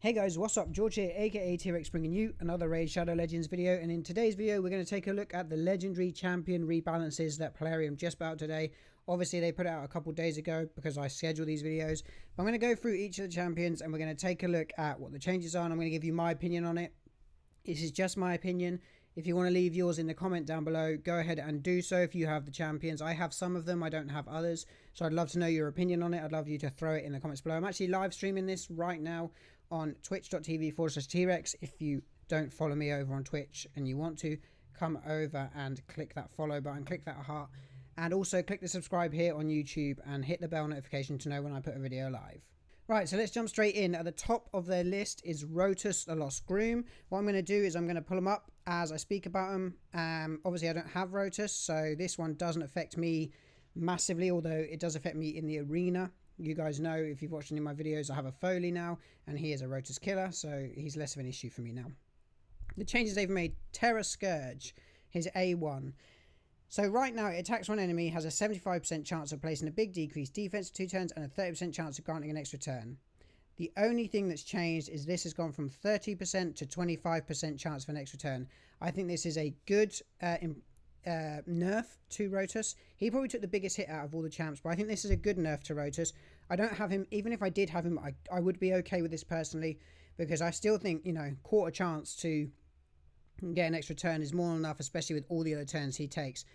Hey guys, what's up? George here, aka T-WreckSs, bringing you another Raid Shadow Legends video, and in today's video we're going to take a look at the legendary champion rebalances that Plarium just put out today. Obviously they put it out a couple days ago because I schedule these videos, but I'm going to go through each of the champions and we're going to take a look at what the changes are, and I'm going to give you my opinion on it. This is just my opinion. If you want to leave yours in the comment down below, go ahead and do so if you have the champions. I have some of them, I don't have others, so I'd love to know your opinion on it. I'd love you to throw it in the comments below. I'm actually live streaming this right now on twitch.tv/T-WreckSs. If you don't follow me over on Twitch and you want to, come over and click that follow button, click that heart, and also click the subscribe here on YouTube and hit the bell notification to know when I put a video live. Right, so let's jump straight in. At the top of their list is Rotus, the Lost Groom. What I'm going to do is I'm going to pull them up as I speak about them. Obviously, I don't have Rotus, so this one doesn't affect me massively, although it does affect me in the arena. You guys know, if you've watched any of my videos, I have a Foley now, and he is a Rotus killer, so he's less of an issue for me now. The changes they've made: Terror Scourge, his A1. So right now, it attacks one enemy, has a 75% chance of placing a big decreased defense for 2 turns and a 30% chance of granting an extra turn. The only thing that's changed is this has gone from 30% to 25% chance of an extra turn. I think this is a good nerf to Rotus. He probably took the biggest hit out of all the champs, but I think this is a good nerf to Rotus. I don't have him. Even if I did have him, I would be okay with this personally, because I still think, you know, quarter chance to get an extra turn is more than enough, especially with all the other turns he takes.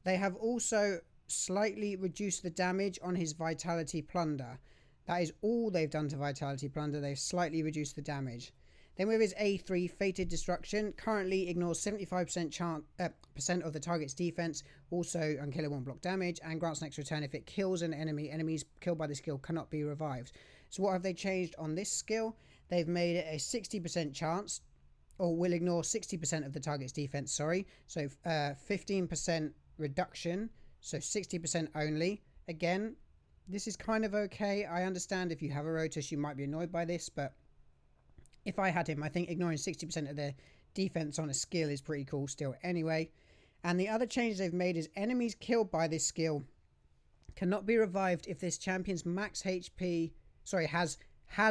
They have also slightly reduced the damage on his Vitality Plunder. That is all they've done to Vitality Plunder. They've slightly reduced the damage. Then with his A3, Fated Destruction, currently ignores 75% of the target's defense, also unkillable and block damage, and grants an extra turn if it kills an enemy. Enemies killed by this skill cannot be revived. So what have they changed on this skill? They've made it a 60% chance, or will ignore 60% of the target's defense, sorry. So 15% reduction, so 60% only. Again, this is kind of okay. I understand if you have a Rotus, you might be annoyed by this, but if I had him, I think ignoring 60% of their defense on a skill is pretty cool still anyway. And the other change they've made is enemies killed by this skill cannot be revived if this champion's max HP, sorry, has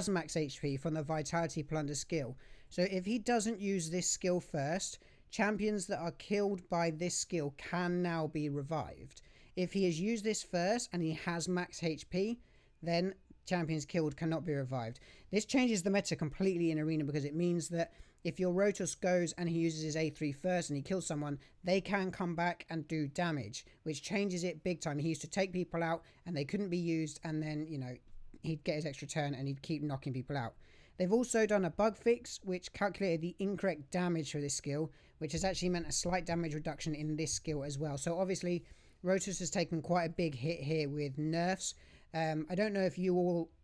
max HP from the Vitality Plunder skill. So if he doesn't use this skill first, champions that are killed by this skill can now be revived. If he has used this first and he has max HP, then champions killed cannot be revived. This changes the meta completely in arena, because it means that if your Rotus goes and he uses his A3 first and he kills someone, they can come back and do damage, which changes it big time. He used to take people out and they couldn't be used, and then, you know, he'd get his extra turn and he'd keep knocking people out. They've also done a bug fix which calculated the incorrect damage for this skill, which has actually meant a slight damage reduction in this skill as well. So obviously Rotus has taken quite a big hit here with nerfs. I don't know if you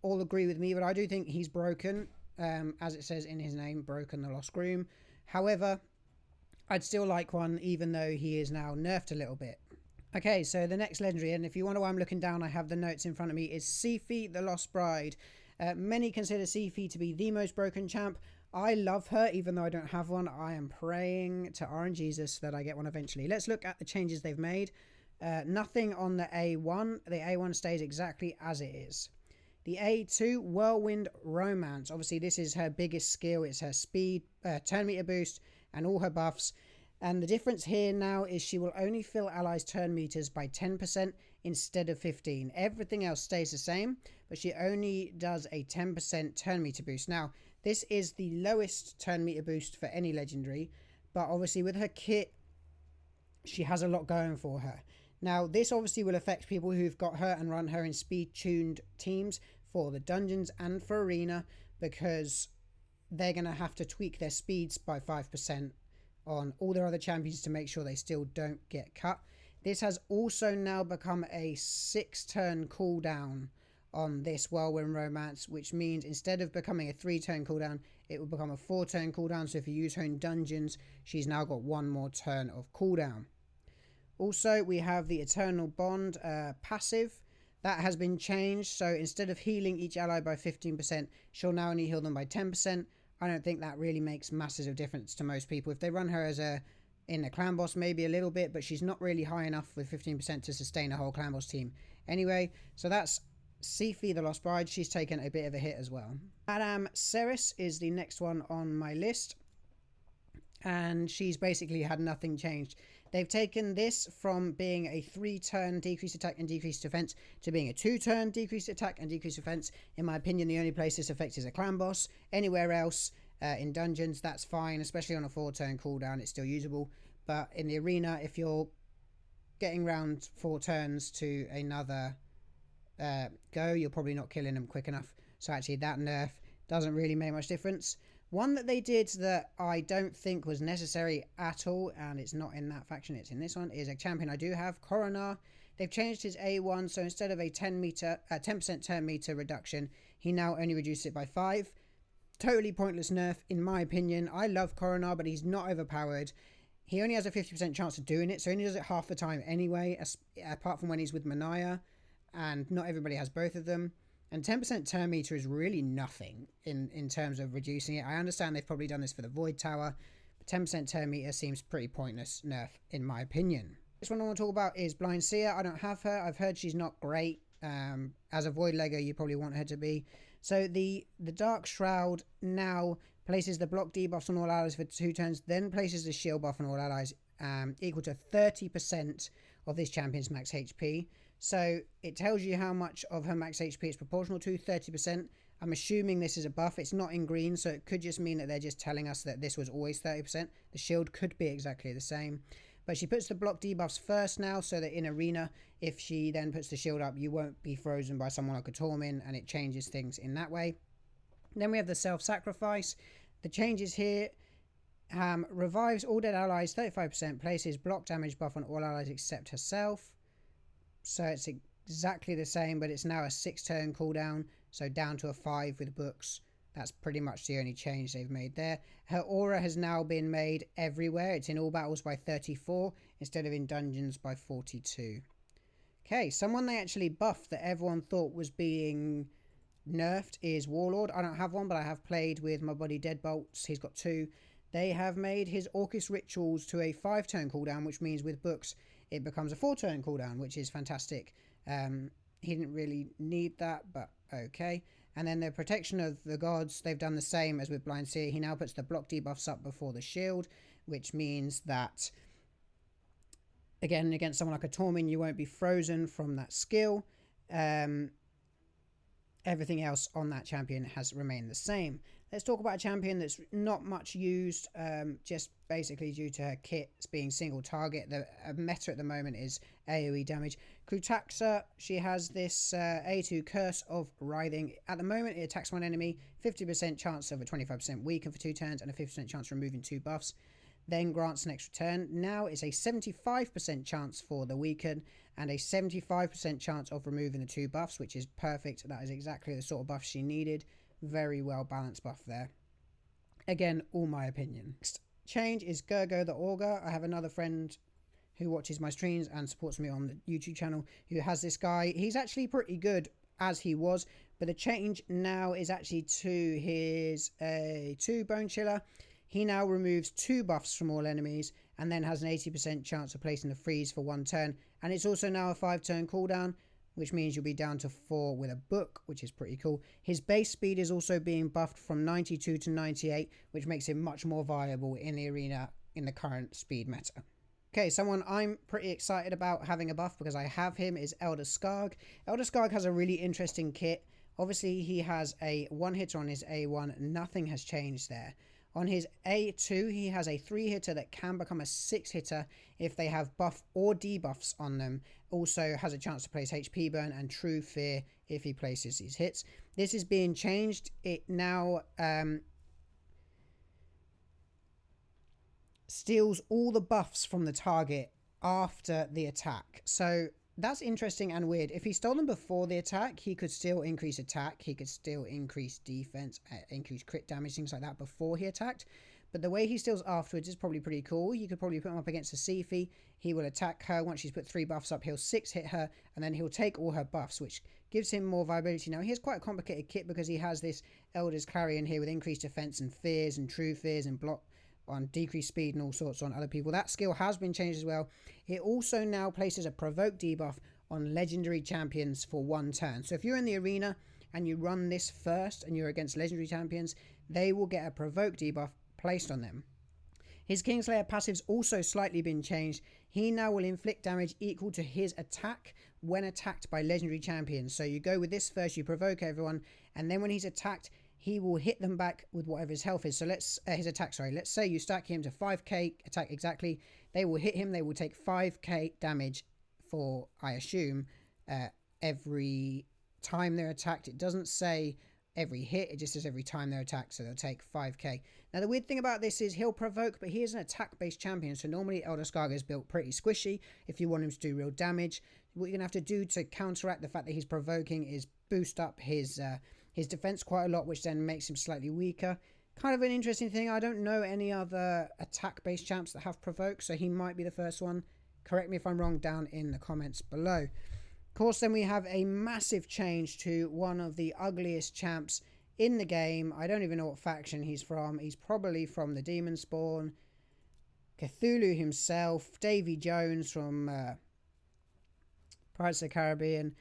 all agree with me, but I do think he's broken, as it says in his name, Broken the Lost Groom. However, I'd still like one, even though he is now nerfed a little bit. Okay, so the next legendary, and if you wonder why I'm looking down, I have the notes in front of me, is Sifi the Lost Bride. Many consider Sifi to be the most broken champ. I love her, even though I don't have one. I am praying to RNGesus that I get one eventually. Let's look at the changes they've made. Nothing on the A1. The A1 stays exactly as it is. The A2, Whirlwind Romance. Obviously, this is her biggest skill. It's her speed, turn meter boost, and all her buffs. And the difference here now is she will only fill allies' turn meters by 10% instead of 15%. Everything else stays the same, but she only does a 10% turn meter boost. Now, this is the lowest turn meter boost for any legendary, but obviously with her kit, she has a lot going for her. Now, this obviously will affect people who've got her and run her in speed-tuned teams for the dungeons and for arena, because they're going to have to tweak their speeds by 5% on all their other champions to make sure they still don't get cut. This has also now become a 6-turn cooldown on this Whirlwind Romance, which means instead of becoming a 3-turn cooldown, it will become a 4-turn cooldown. So if you use her in dungeons, she's now got 1 more turn of cooldown. Also, we have the Eternal Bond passive. That has been changed, so instead of healing each ally by 15%, she'll now only heal them by 10%. I don't think that really makes masses of difference to most people. If they run her as in a clan boss, maybe a little bit, but she's not really high enough with 15% to sustain a whole clan boss team. Anyway, so that's Sifi, the Lost Bride, she's taken a bit of a hit as well. Madame Ceres is the next one on my list, and she's basically had nothing changed. They've taken this from being a 3-turn decreased attack and decreased defense to being a 2-turn decreased attack and decreased defense. In my opinion, the only place this affects is a clan boss. Anywhere else in dungeons, that's fine, especially on a 4-turn cooldown, it's still usable. But in the arena, if you're getting round 4 turns to another go, you're probably not killing them quick enough. So actually that nerf doesn't really make much difference. One that they did that I don't think was necessary at all, and it's not in that faction, it's in this one, is a champion I do have, Coronado. They've changed his A1, so instead of a 10% turn meter reduction, he now only reduces it by 5. Totally pointless nerf, in my opinion. I love Coronado, but he's not overpowered. He only has a 50% chance of doing it, so he only does it half the time anyway, apart from when he's with Manaya, and not everybody has both of them. And 10% turn meter is really nothing in terms of reducing it. I understand they've probably done this for the Void Tower, but 10% turn meter seems pretty pointless nerf, in my opinion. This one I want to talk about is Blindsia. I don't have her. I've heard she's not great. As a Void Lego, you probably want her to be. So the Dark Shroud now places the block debuffs on all allies for 2 turns, then places the shield buff on all allies equal to 30% of this champion's max HP. So it tells you how much of her max HP is proportional to, 30%. I'm assuming this is a buff. It's not in green, so it could just mean that they're just telling us that this was always 30%. The shield could be exactly the same. But she puts the block debuffs first now, so that in arena, if she then puts the shield up, you won't be frozen by someone like a Torment, and it changes things in that way. Then we have the self-sacrifice. The changes here, revives all dead allies 35%, places block damage buff on all allies except herself. So it's exactly the same, but it's now a 6-turn cooldown, so down to a 5 with books. That's pretty much the only change they've made there. Her aura has now been made everywhere. It's in all battles by 34 instead of in dungeons by 42. Okay, someone they actually buffed that everyone thought was being nerfed is Warlord. I don't have one, but I have played with my buddy Deadbolts. He's got 2. They have made his Orcus Rituals to a 5-turn cooldown, which means with books it becomes a 4-turn cooldown, which is fantastic. He didn't really need that, but okay. And then the Protection of the Gods, they've done the same as with Blindsia. He now puts the block debuffs up before the shield, which means that, again, against someone like a Torment, you won't be frozen from that skill. Everything else on that champion has remained the same. Let's talk about a champion that's not much used, just basically due to her kit being single target. The meta at the moment is AoE damage. Taxa, she has this A2 Curse of Writhing. At the moment, it attacks one enemy, 50% chance of a 25% weaken for 2 turns, and a 50% chance of removing 2 buffs. Then grants an extra turn. Now it's a 75% chance for the weaken and a 75% chance of removing the 2 buffs, which is perfect. That is exactly the sort of buff she needed. Very well balanced buff there. Again, all my opinion. Next change is Girgo the Augur. I have another friend who watches my streams and supports me on the YouTube channel who has this guy. He's actually pretty good as he was, but the change now is actually to his 2 Bone Chiller. He now removes 2 buffs from all enemies and then has an 80% chance of placing the freeze for 1 turn. And it's also now a 5-turn cooldown, which means you'll be down to 4 with a book, which is pretty cool. His base speed is also being buffed from 92 to 98, which makes him much more viable in the arena in the current speed meta. Okay, someone I'm pretty excited about having a buff because I have him is Elder Scarg. Elder Scarg has a really interesting kit. Obviously, he has a 1-hitter on his A1. Nothing has changed there. On his A2, he has a 3-hitter that can become a 6-hitter if they have buff or debuffs on them. Also has a chance to place HP burn and True Fear if he places these hits. This is being changed. It now steals all the buffs from the target after the attack. So that's interesting and weird. If he stole them before the attack, he could still increase attack. He could still increase defense, increase crit damage, things like that before he attacked. But the way he steals afterwards is probably pretty cool. You could probably put him up against a Sifi. He will attack her. Once she's put 3 buffs up, he'll 6-hit her, and then he'll take all her buffs, which gives him more viability. Now, he has quite a complicated kit because he has this Elder's Clarion here with increased defense and fears and true fears and block on decreased speed and all sorts on other people. That skill has been changed as well. It also now places a provoke debuff on legendary champions for 1 turn. So if you're in the arena and you run this first and you're against legendary champions, they will get a provoke debuff placed on them. His Kingslayer passive's also slightly been changed. He now will inflict damage equal to his attack when attacked by legendary champions. So you go with this first, you provoke everyone, and then when he's attacked, he will hit them back with whatever his health is. So let's let's say you stack him to 5k attack exactly. They will hit him, they will take 5k damage for, I assume, every time they're attacked. It doesn't say every hit, it just says every time they're attacked, so they'll take 5k. Now the weird thing about this is he'll provoke, but he is an attack based champion, so normally Elder Scarg is built pretty squishy if you want him to do real damage. What you're gonna have to do to counteract the fact that he's provoking is boost up his defense quite a lot, which then makes him slightly weaker. Kind of an interesting thing. I don't know any other attack based champs that have provoke, so he might be the first one. Correct me if I'm wrong down in the comments below. Of course, then we have a massive change to one of the ugliest champs in the game. I don't even know what faction he's from. He's probably from the Demon Spawn. Cthulhu himself. Davey Jones from Pirates of the Caribbean.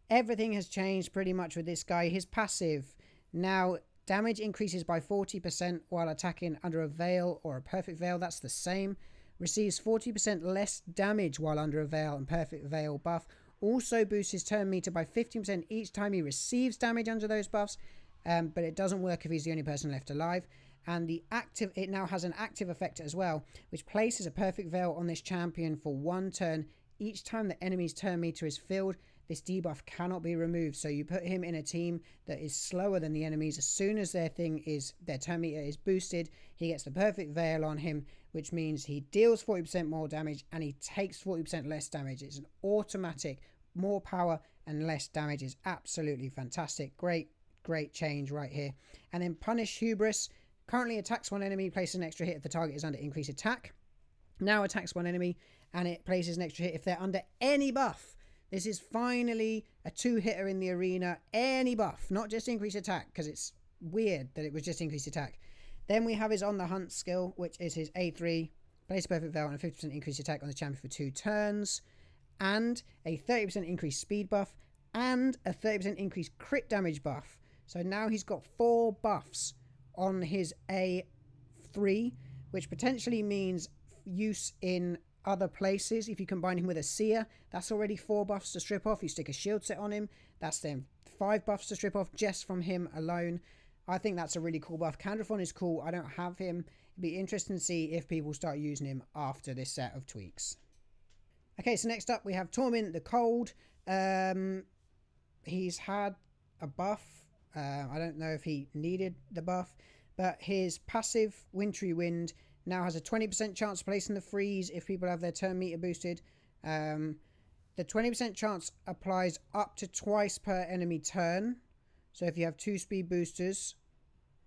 Everything has changed pretty much with this guy. His passive now, damage increases by 40% while attacking under a veil or a perfect veil. That's the same. Receives 40% less damage while under a veil and perfect veil buff. Also boosts his turn meter by 15% each time he receives damage under those buffs, but it doesn't work if he's the only person left alive. And it now has an active effect as well, which places a perfect veil on this champion for 1 turn each time the enemy's turn meter is filled. This debuff cannot be removed, so you put him in a team that is slower than the enemies. As soon as their turn meter is boosted, he gets the perfect veil on him, which means he deals 40% more damage and he takes 40% less damage. It's an automatic, more power and less damage. Is absolutely fantastic. Great change right here. And then Punish Hubris currently attacks one enemy, places an extra hit if the target is under increased attack. Now attacks one enemy and it places an extra hit if they're under any buff. This is finally a 2-hitter in the arena. Any buff, not just increased attack, because it's weird that it was just increased attack. Then we have his On the Hunt skill, which is his A3. Place perfect veil and a 50% increased attack on the champion for 2 turns. And a 30% increased speed buff. And a 30% increased crit damage buff. So now he's got 4 buffs on his A3, which potentially means use in other places. If you combine him with a seer, that's already 4 buffs to strip off. You stick a shield set on him, that's then 5 buffs to strip off just from him alone. I think that's a really cool buff. Candrathon is cool. I don't have him. It'd be interesting to see if people start using him after this set of tweaks. Okay, so next up we have Torment the Cold. He's had a buff. I don't know if he needed the buff, but his passive Wintry Wind now has a 20% chance of placing the freeze if people have their turn meter boosted. The 20% chance applies up to twice per enemy turn. So if you have 2 speed boosters,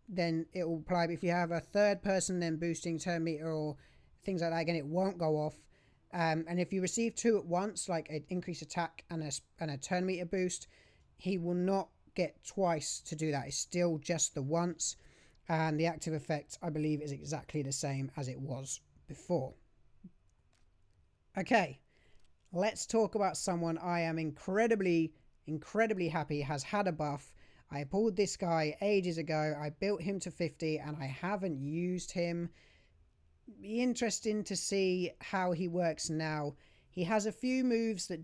then it will apply. But if you have a third person then boosting turn meter or things like that, again, it won't go off. And if you receive 2 at once, like an increased attack and a turn meter boost, he will not get twice to do that. It's still just the once. And the active effect, I believe, is exactly the same as it was before. Okay, let's talk about someone I am incredibly happy has had a buff. I pulled this guy ages ago. I built him to 50 and I haven't used him. Be interesting to see how he works now. He has a few moves that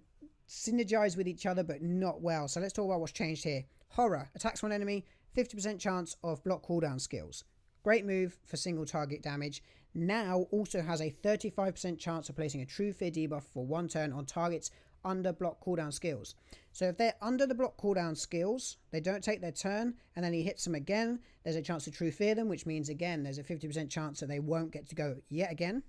synergize with each other, but not well. So let's talk about what's changed here. Horror attacks one enemy, 50% chance of block cooldown skills. Great move for single target damage. Now also has a 35% chance of placing a True Fear debuff for 1 turn on targets under block cooldown skills. So if they're under the block cooldown skills, they don't take their turn, and then he hits them again, there's a chance to True Fear them, which means again there's a 50% chance that they won't get to go yet again.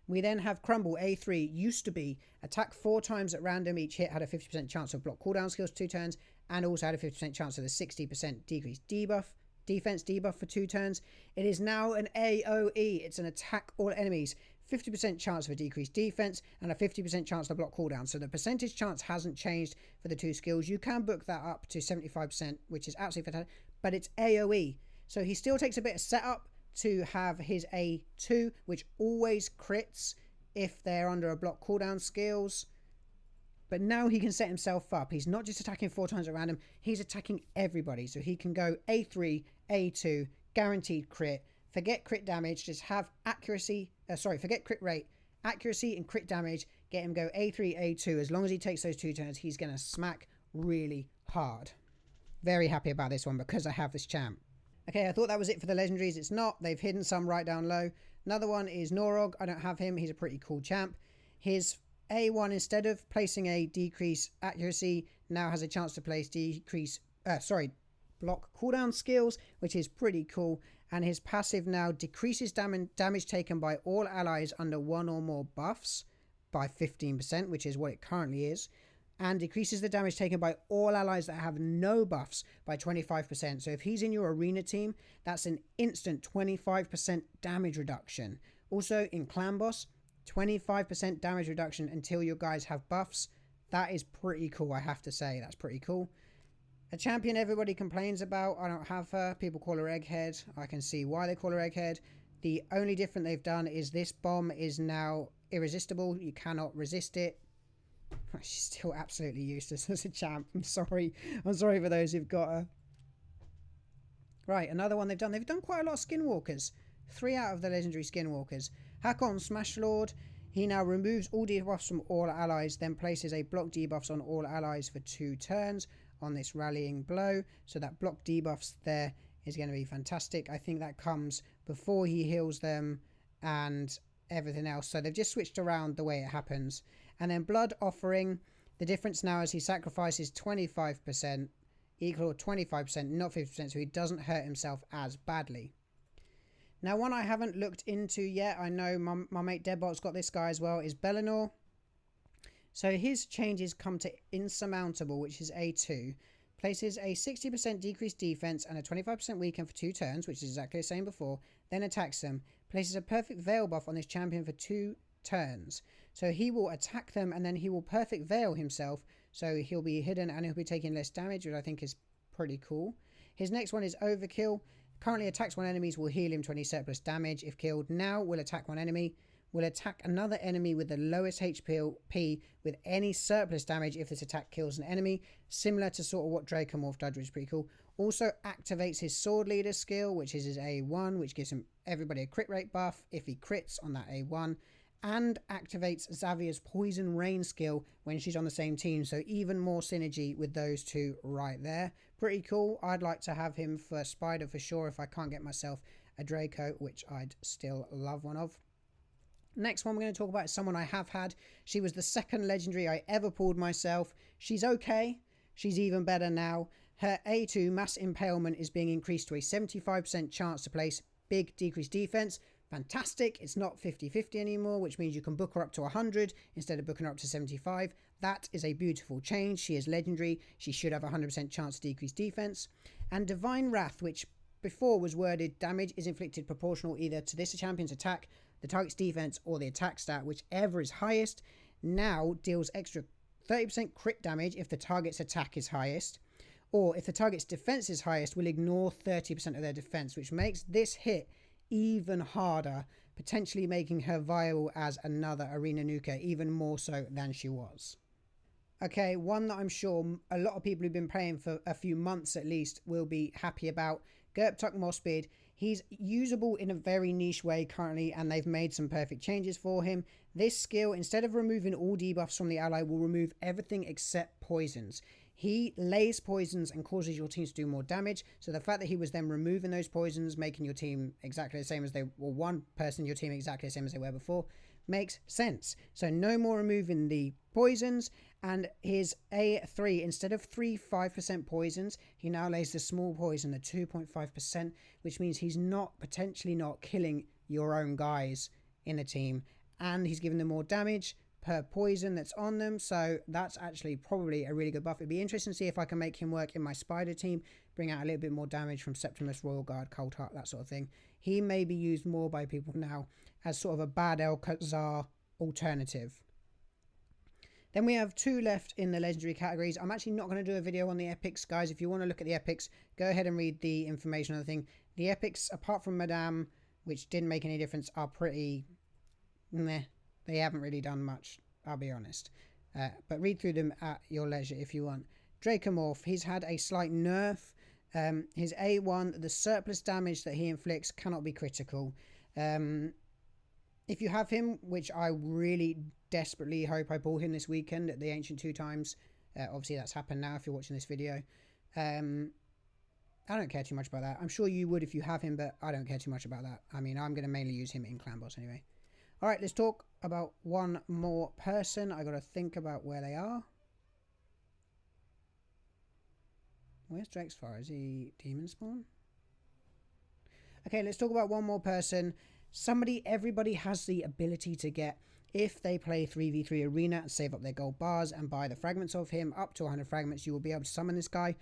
We then have Crumble A3, used to be attack 4 times at random, each hit had a 50% chance of block cooldown skills 2 turns, and also had a 50% chance of the 60% decreased defense debuff for 2 turns. It is now an AoE, it's an attack all enemies, 50% chance of a decreased defense and a 50% chance to block cooldown. So the percentage chance hasn't changed for the 2 skills. You can book that up to 75%, which is absolutely fantastic, but it's AoE. So he still takes a bit of setup to have his A2, which always crits if they're under a block cooldown skills. But now he can set himself up. He's not just attacking 4 times at random, he's attacking everybody. So he can go A3, A2, guaranteed crit, forget crit damage, just have accuracy, forget crit rate, accuracy and crit damage, get him go A3, A2. As long as he takes those 2 turns, he's going to smack really hard. Very happy about this one because I have this champ. Okay, I thought that was it for the legendaries. It's not. They've hidden some right down low. Another one is Norog. I don't have him. He's a pretty cool champ. His A1, instead of placing a decrease accuracy, now has a chance to place block cooldown skills, which is pretty cool. And his passive now decreases damage taken by all allies under 1 or more buffs by 15%, which is what it currently is. And decreases the damage taken by all allies that have no buffs by 25%. So if he's in your arena team, that's an instant 25% damage reduction. Also in Clan Boss, 25% damage reduction until your guys have buffs. That is pretty cool, I have to say. That's pretty cool. A champion everybody complains about. I don't have her. People call her Egghead. I can see why they call her Egghead. The only difference they've done is this bomb is now irresistible. You cannot resist it. She's still absolutely useless as a champ. I'm sorry for those who've got her. Right, another one they've done. They've done quite a lot of Skinwalkers. 3 out of the legendary Skinwalkers. Hakon Smashlord. He now removes all debuffs from all allies, then places a block debuffs on all allies for 2 turns on this rallying blow. So that block debuffs there is going to be fantastic. I think that comes before he heals them and everything else. So they've just switched around the way it happens. And then Blood Offering, the difference now is he sacrifices 25%, equal 25%, not 50%, so he doesn't hurt himself as badly. Now, one I haven't looked into yet, I know my mate Deadbolt's got this guy as well, is Bellinor. So his changes come to Insurmountable, which is A2, places a 60% decreased defense and a 25% weaken for 2 turns, which is exactly the same before, then attacks them, places a perfect veil buff on this champion for 2 turns. So he will attack them and then he will perfect veil himself, so he'll be hidden and he'll be taking less damage, which I think is pretty cool. His next one is Overkill. Currently attacks 1 enemies, will heal him 20 surplus damage if killed. Now will attack 1 enemy, will attack another enemy with the lowest HP with any surplus damage if this attack kills an enemy, similar to sort of what Dracomorph did, which is pretty cool. Also activates his Sword Leader skill, which is his A1, which gives him everybody a crit rate buff if he crits on that A1. And activates Xavier's Poison Rain skill when she's on the same team. So even more synergy with those 2 right there. Pretty cool. I'd like to have him for Spider for sure if I can't get myself a Draco, which I'd still love one of. Next one we're going to talk about is someone I have had. She was the 2nd legendary I ever pulled myself. She's okay. She's even better now. Her A2 Mass Impalement is being increased to a 75% chance to place big decreased defense. Fantastic. It's not 50-50 anymore, which means you can book her up to 100 instead of booking her up to 75. That is a beautiful change. She is legendary. She should have a 100% chance to decrease defense. And Divine Wrath, which before was worded damage is inflicted proportional either to this champion's attack, the target's defense, or the attack stat, whichever is highest, now deals extra 30% crit damage if the target's attack is highest, or if the target's defense is highest, will ignore 30% of their defense, which makes this hit even harder, potentially making her viable as another arena nuker, even more so than she was. Okay, one that I'm sure a lot of people who've been playing for a few months at least will be happy about, Girp Mossbeard. He's usable in a very niche way currently, and they've made some perfect changes for him. This skill, instead of removing all debuffs from the ally, will remove everything except poisons. He lays poisons and causes your team to do more damage. So the fact that he was then removing those poisons, making your team exactly the same as they were, one person in your team exactly the same as they were before, makes sense. So no more removing the poisons. And his A3, instead of 5% poisons, he now lays the small poison, the 2.5%, which means he's potentially not killing your own guys in the team. And he's giving them more damage per poison that's on them, so that's actually probably a really good buff. It'd be interesting to see if I can make him work in my Spider team, bring out a little bit more damage from Septimus, Royal Guard, Cold Heart, that sort of thing. He may be used more by people now as sort of a bad Alcazar alternative. Then we have 2 left in the legendary categories. I'm actually not going to do a video on the epics, guys. If you want to look at the epics, go ahead and read the information on the thing. The epics, apart from Madame, which didn't make any difference, are pretty meh. They haven't really done much, I'll be honest. but read through them at your leisure if you want. Dracomorph, he's had a slight nerf. His A1, the surplus damage that he inflicts cannot be critical. If you have him, which I really desperately hope I pull him this weekend at the Ancient 2 times, obviously that's happened now if you're watching this video. I don't care too much about that. I'm sure you would if you have him, but I don't care too much about that. I mean, I'm going to mainly use him in Clan Boss anyway. Alright, let's talk about one more person. I got to think about where they are. Where's Drexfar? Is he Demon Spawn? Okay, let's talk about one more person. Somebody everybody has the ability to get if they play 3v3 arena and save up their gold bars and buy the fragments of him. Up to 100 fragments, you will be able to summon this guy.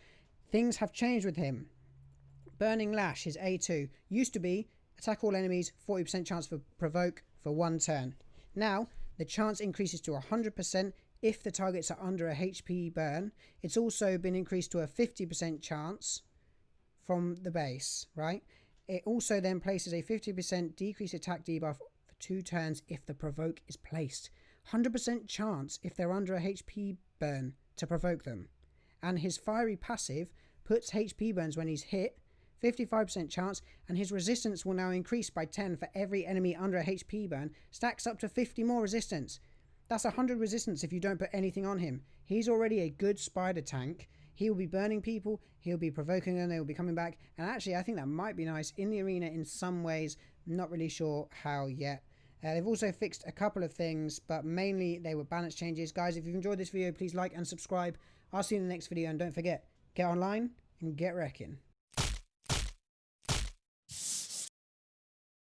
Things have changed with him. Burning Lash, his A2, used to be attack all enemies, 40% chance for provoke for 1 turn. Now, the chance increases to 100% if the targets are under a HP burn. It's also been increased to a 50% chance from the base, right? It also then places a 50% decreased attack debuff for 2 turns if the provoke is placed. 100% chance if they're under a HP burn to provoke them. And his fiery passive puts HP burns when he's hit, 55% chance, and his resistance will now increase by 10 for every enemy under a HP burn, stacks up to 50 more resistance. That's 100 resistance if you don't put anything on him. He's already a good spider tank. He will be burning people, he'll be provoking them, they will be coming back, and actually I think that might be nice in the arena in some ways, not really sure how yet. They've also fixed a couple of things, but mainly they were balance changes. Guys, if you've enjoyed this video, please like and subscribe. I'll see you in the next video, and don't forget, get online and get wrecking.